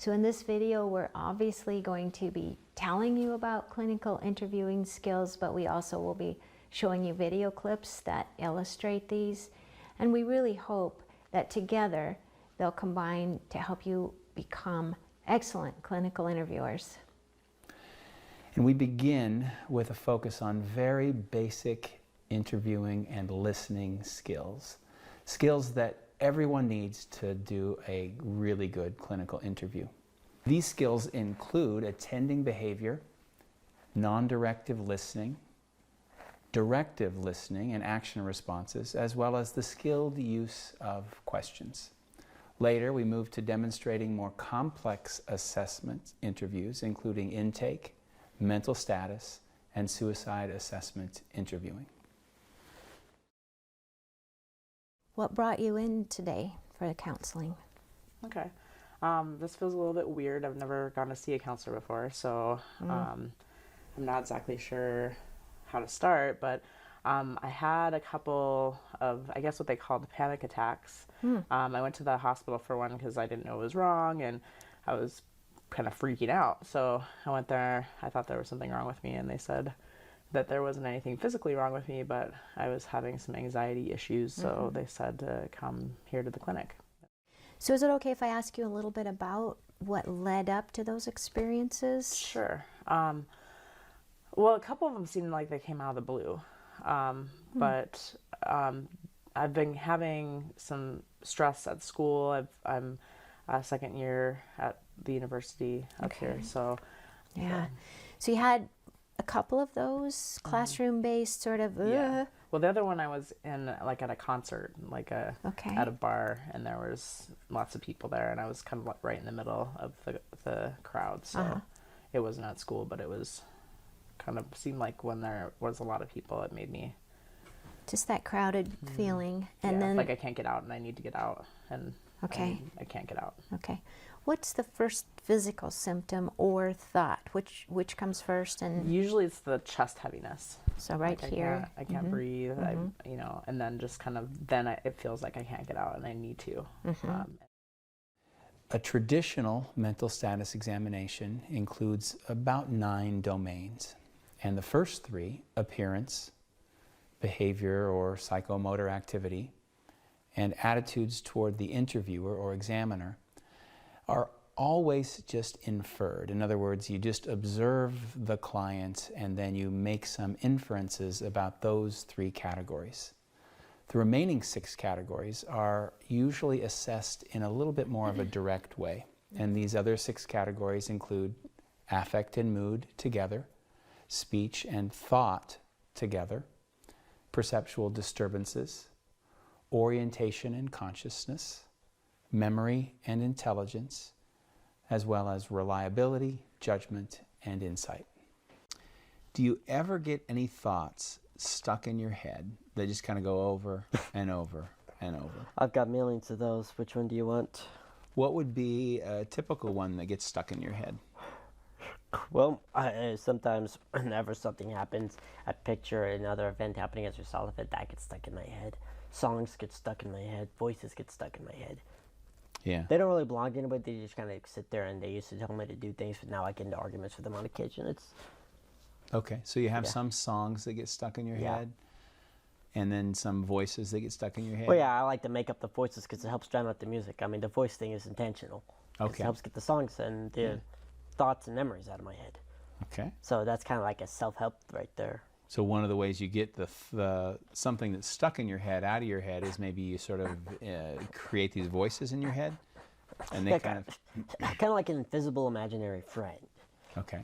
So in this video, we're obviously going to be telling you about clinical interviewing skills, but we also will be showing you video clips that illustrate these. And we really hope that together they'll combine to help you become excellent clinical interviewers. And we begin with a focus on very basic interviewing and listening skills. Skills that everyone needs to do a really good clinical interview. These skills include attending behavior, non-directive listening, directive listening and action responses, as well as the skilled use of questions. Later, we move to demonstrating more complex assessment interviews, including intake, mental status, and suicide assessment interviewing. What brought you in today for the counseling? Okay. This feels a little bit weird. I've never gone to see a counselor before, so I'm not exactly sure how to start, but I had a couple of, I guess what they called panic attacks. I went to the hospital for one because I didn't know it was wrong, and I was kind of freaking out. So I went there, I thought there was something wrong with me, and they said that there wasn't anything physically wrong with me, but I was having some anxiety issues, so they said to come here to the clinic. So is it okay if I ask you a little bit about what led up to those experiences? Sure. Well, a couple of them seemed like they came out of the blue, but I've been having some stress at school. I'm a second year at the university up here, so. Yeah. So you had a couple of those classroom-based sort of. Yeah. Well, the other one I was in like at a concert, like at a bar, and there was lots of people there, and I was kind of right in the middle of the crowd, so it wasn't at school, but it was kind of seemed like when there was a lot of people, it made me just that crowded feeling, and then like I can't get out, and I need to get out, and I can't get out. Okay. What's the first physical symptom or thought? Which comes first? And usually it's the chest heaviness. So right like here. I can't breathe. You know, and then just kind of it feels like I can't get out, and I need to. A traditional mental status examination includes about 9 domains. And the first 3, appearance, behavior or psychomotor activity, and attitudes toward the interviewer or examiner, are always just inferred. In other words, you just observe the client and then you make some inferences about those 3 categories. The remaining 6 categories are usually assessed in a little bit more of a direct way. And these other 6 categories include affect and mood together, speech and thought together, perceptual disturbances, orientation and consciousness, memory and intelligence, as well as reliability, judgment, and insight. Do you ever get any thoughts stuck in your head that just kind of go over and over and over? I've got millions of those. Which one do you want? What would be a typical one that gets stuck in your head? Well, sometimes whenever something happens, I picture another event happening as a result of it, that gets stuck in my head. Songs get stuck in my head. Voices get stuck in my head. Yeah. They don't really belong to anybody. They just kind of sit there, and they used to tell me to do things, but now I get into arguments with them on occasion. It's okay. So you have some songs that get stuck in your head, and then some voices that get stuck in your head? Well, yeah, I like to make up the voices because it helps drown out the music. I mean, the voice thing is intentional. Okay. It helps get the songs and the thoughts and memories out of my head. Okay. So that's kind of like a self-help right there. So one of the ways you get the something that's stuck in your head out of your head is maybe you sort of create these voices in your head, and they kind of like an invisible imaginary friend. Okay.